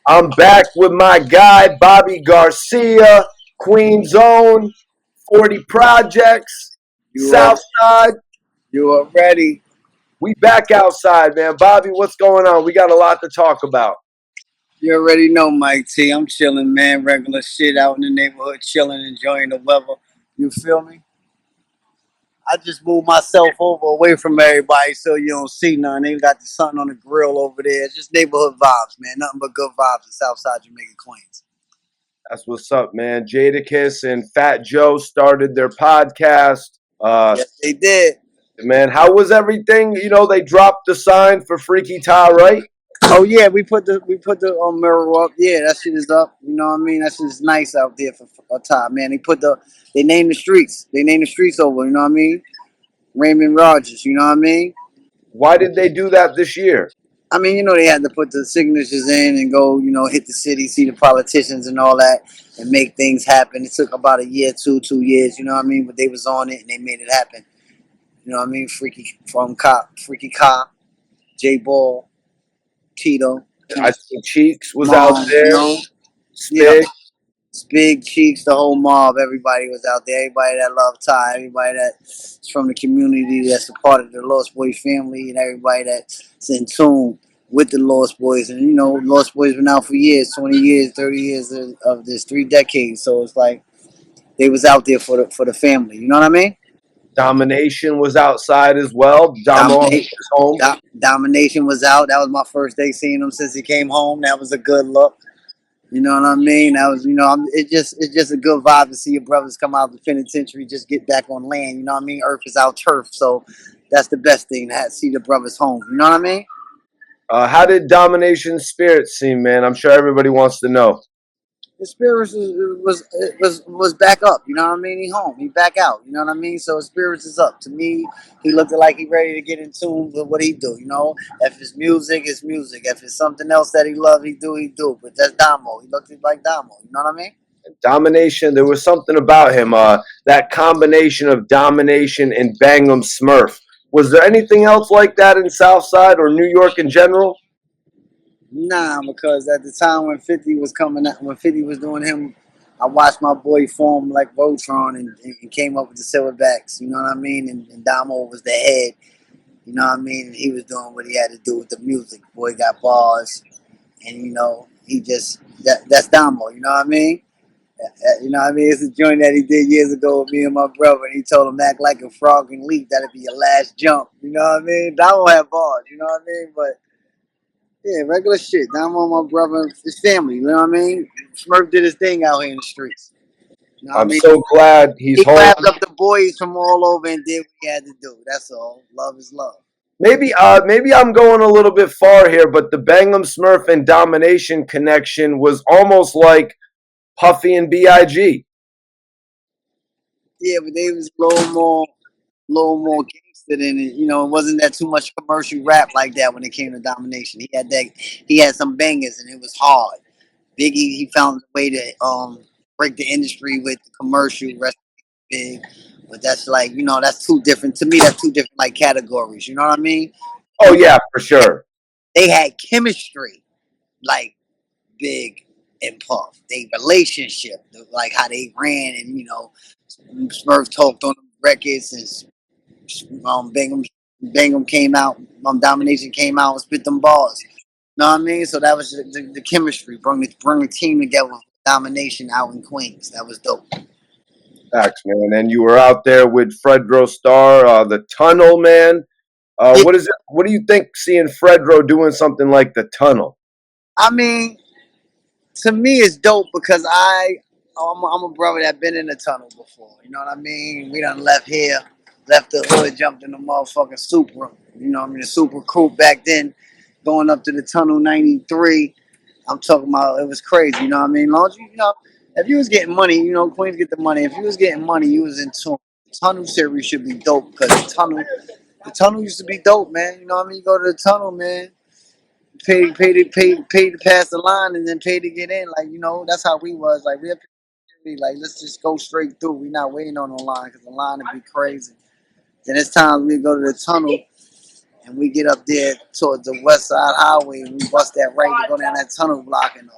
I'm back with my guy, Bobby Garcia, Queen's Own, 40 Projects, You are Southside. you are ready. We back outside, man. Bobby, what's going on? We got a lot to talk about. You already know, Mike T. I'm chilling, man. Regular shit out in the neighborhood, chilling, enjoying the weather. You feel me? I just moved myself over away from everybody so you don't see none. They got the sun on the grill over there. It's just neighborhood vibes, man. Nothing but good vibes in Southside Jamaica, Queens. That's what's up, man. Jadakiss and Fat Joe started their podcast. Yes, they did. Man, how was everything? You know, they dropped the sign for Freaky Ty, right? Oh yeah, we put the mirror up. Yeah, that shit is up. You know what I mean? That shit is nice out there for a time, man. They named the streets. They named the streets over. You know what I mean? Raymond Rogers. You know what I mean? Why did they do that this year? I mean, they had to put the signatures in and go, hit the city, see the politicians and all that, and make things happen. It took about a year, 2 years. You know what I mean? But they was on it and they made it happen. You know what I mean? Freaky Cop, J Ball, Tito, I see Cheeks was out Mom. there. Yeah. Spig. Big Cheeks, the whole mob, everybody was out there. Everybody that loved Ty, everybody that's from the community, that's a part of the Lost Boys family, and everybody that's in tune with the Lost Boys. And Lost Boys been out for years, 20 years, 30 years of this, 3 decades. So it's like they was out there for the family. You know what I mean? Domination was outside as well. Domo Dominate, is home. Domination was out. That was my first day seeing him since he came home. That was a good look. You know what I mean? That was, it's just a good vibe to see your brothers come out of the penitentiary, just get back on land. You know what I mean? Earth is our turf, so that's the best thing to see the brothers home. You know what I mean? How did Domination's spirit seem, man? I'm sure everybody wants to know. The spirits was back up. You know what I mean? He home. He back out. You know what I mean? So his spirits is up. To me, he looked like he ready to get in tune with what he do. If it's music, it's music. If it's something else that he love, he do. But that's Domo. He looked like Domo. You know what I mean? Domination, there was something about him, that combination of Domination and Bangum Smurf. Was there anything else like that in Southside or New York in general? Nah, because at the time when 50 was coming out, when 50 was doing him, I watched my boy form like Voltron and came up with the Silverbacks. You know what I mean? And Damo was the head. You know what I mean? And he was doing what he had to do with the music. Boy got bars, and he just that's Damo. You know what I mean? You know what I mean? It's a joint that he did years ago with me and my brother, and he told him act like a frog and leap. That'd be your last jump. You know what I mean? Damo had bars. You know what I mean? But yeah, regular shit. Down on my brother, his family. You know what I mean? Smurf did his thing out here in the streets. You know what I I'm mean? so glad he's He home. grabbed up the boys from all over and did what he had to do. That's all. Love is love. Maybe I'm going a little bit far here, but the Bangum Smurf and Domination connection was almost like Puffy and Big. Yeah, but they was a little more gangster than it. It wasn't that too much commercial rap like that when it came to Domination. He had some bangers and it was hard. Biggie, he found a way to break the industry with the commercial. Rest big, but that's like that's two different to me. That's two different like categories. You know what I mean? Oh yeah, for sure. They had chemistry, like Big and Puff. They relationship, like how they ran, and Smurf talked on the records, and Bingham came out, Domination came out and spit them bars. You know what I mean? So that was the chemistry, bring the team together. Domination out in Queens. That was dope. Facts, man. And you were out there with Fredro Starr, the Tunnel, man. What is it? What do you think seeing Fredro doing something like the Tunnel? I mean, to me, it's dope because I'm a brother that been in the tunnel before. You know what I mean? We done left here, left the hood, jumped in the motherfucking Supra. You know what I mean? The Super Coupe back then, going up to the tunnel 93. I'm talking about it was crazy. You know what I mean? Long as if you was getting money, Queens get the money. If you was getting money, you was in tune. The tunnel series should be dope because the tunnel used to be dope, man. You know what I mean? You go to the tunnel, man. Pay to pass the line and then pay to get in. Like that's how we was. Like we have to be like, let's just go straight through. We not waiting on the line because the line would be crazy. Then it's time we go to the tunnel and we get up there towards the West Side Highway, and we bust that right to go down that tunnel block, and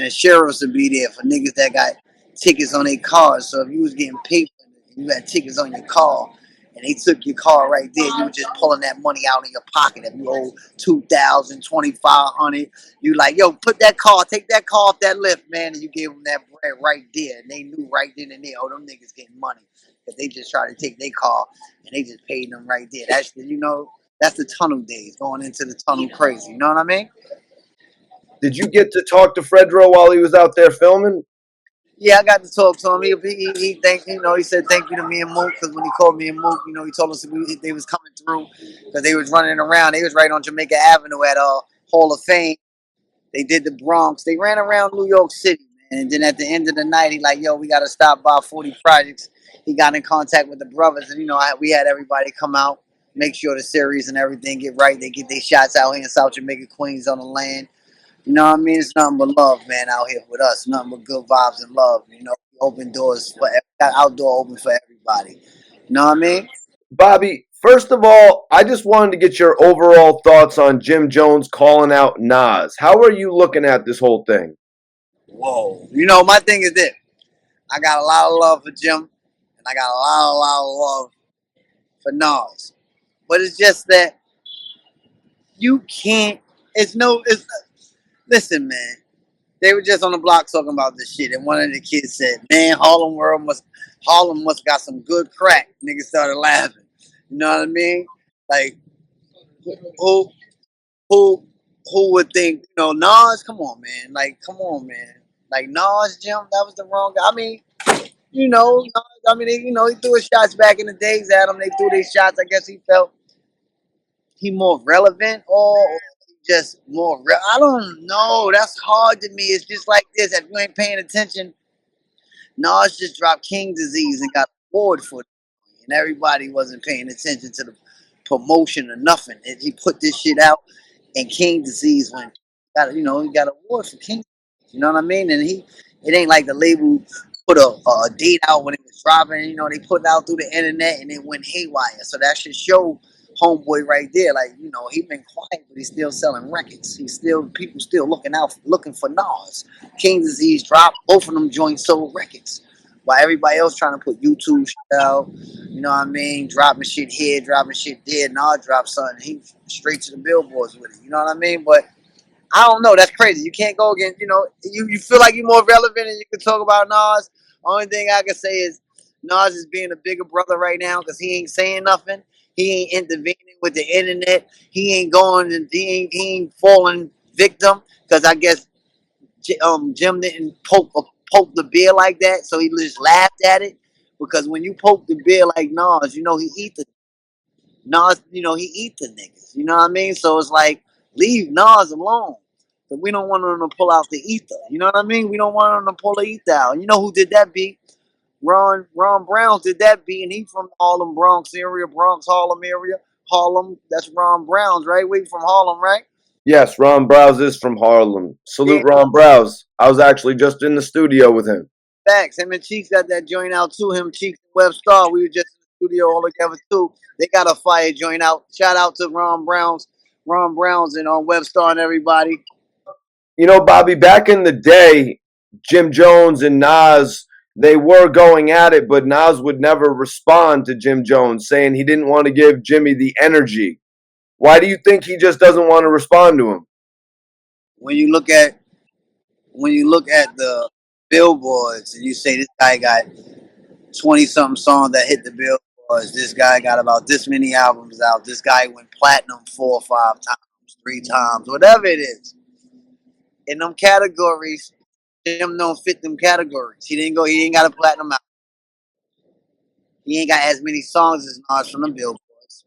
the sheriffs would be there for niggas that got tickets on their cars. So if you was getting paper and you had tickets on your car, and they took your car right there, you were just pulling that money out of your pocket. If you owe 2,000, 2,500, you like, yo, take that car off that lift, man, and you gave them that bread right there, and they knew right then and there, oh, them niggas getting money, because they just tried to take their car, and they just paid them right there. That's that's the tunnel days, going into the tunnel crazy. You know what I mean? Did you get to talk to Fredro while he was out there filming? Yeah, I got to talk to him. He said thank you to me and Mook, because when he called me and Mook, he told us they was coming through because they was running around. They was right on Jamaica Avenue at Hall of Fame. They did the Bronx. They ran around New York City, man. And then at the end of the night, he like, yo, we got to stop by 40 Projects. He got in contact with the brothers, and we had everybody come out, make sure the series and everything get right. They get their shots out here in South Jamaica, Queens on the land. You know what I mean? It's nothing but love, man, out here with us. Nothing but good vibes and love. Open doors got outdoor open for everybody. You know what I mean? Bobby, first of all, I just wanted to get your overall thoughts on Jim Jones calling out Nas. How are you looking at this whole thing? Whoa. My thing is this. I got a lot of love for Jim, and I got a lot of love for Nas. But it's just that you can't. Listen, man. They were just on the block talking about this shit, and one of the kids said, "Man, Harlem must got some good crack." Niggas started laughing. You know what I mean? Like, who who who would think? Nas. Come on, man. Like, come on, man. Like Nas, Jim. That was the wrong guy. I mean, Nas, he threw his shots back in the days at him. They threw these shots. I guess he felt he more relevant, or just more. I don't know. That's hard to me. It's just like this. If you ain't paying attention, Nas just dropped King Disease and got an award for it, and everybody wasn't paying attention to the promotion or nothing. And he put this shit out, and King Disease he got an award for King. You know what I mean? And it ain't like the label put a date out when it was dropping. They put it out through the internet, and it went haywire. So that should show homeboy right there. Like, he been quiet, but he's still selling records. People still looking for Nas. King Disease dropped. Both of them joints sold records. While everybody else trying to put YouTube shit out, you know what I mean? Dropping shit here, dropping shit there. Nas dropped something. He straight to the billboards with it. You know what I mean? But I don't know. That's crazy. You can't go against, you feel like you're more relevant and you can talk about Nas. Only thing I can say is Nas is being a bigger brother right now because he ain't saying nothing. He ain't intervening with the internet. He ain't going and he ain't falling victim because I guess Jim didn't poke the bear like that, so he just laughed at it. Because when you poke the bear like Nas, he eat the Nas, he eat the niggas. You know what I mean? So it's like, leave Nas alone. But we don't want him to pull out the ether. You know what I mean? We don't want him to pull the ether out. You know who did that beat? Ron Browns did that beat, and he from Harlem, Bronx area, Bronx, Harlem area. Harlem, that's Ron Browns, right? We from Harlem, right? Yes, Ron Browse is from Harlem. Yeah, Salute Ron Browse. I was actually just in the studio with him. facts. Him and Cheeks got that joint out too. Him, Cheeks, and Web Star. We were just in the studio all together too. They got a fire joint out. Shout out to Ron Browns, and on Web Star and everybody. Bobby, back in the day, Jim Jones and Nas, they were going at it, but Nas would never respond to Jim Jones, saying he didn't want to give Jimmy the energy. Why do you think he just doesn't want to respond to him? When you look at the billboards and you say this guy got 20 something songs that hit the billboards, this guy got about this many albums out, this guy went platinum 4 or 5 times, 3 times, whatever it is. In them categories, Jim don't fit them categories. He ain't got a platinum album. He ain't got as many songs as Nas from the billboards.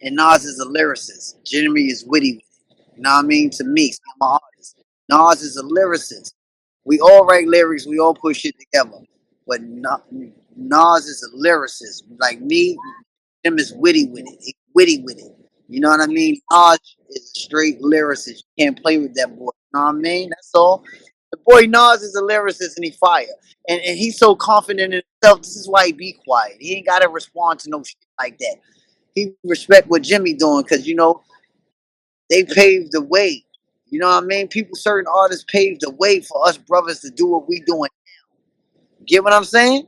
And Nas is a lyricist. Jimmy is witty with it. You know what I mean? To me, I'm an artist. Nas is a lyricist. We all write lyrics, we all put shit together. But Nas is a lyricist. Like me, Jim is witty with it. He's witty with it. You know what I mean? Nas is a straight lyricist. You can't play with that boy. You know what I mean? That's all. The boy Nas is a lyricist and he fire. And he's so confident in himself. This is why he be quiet. He ain't gotta respond to no shit like that. he respect what Jimmy doing because you know they paved the way. You know what I mean? People, certain artists paved the way for us brothers to do what we doing. Get what I'm saying?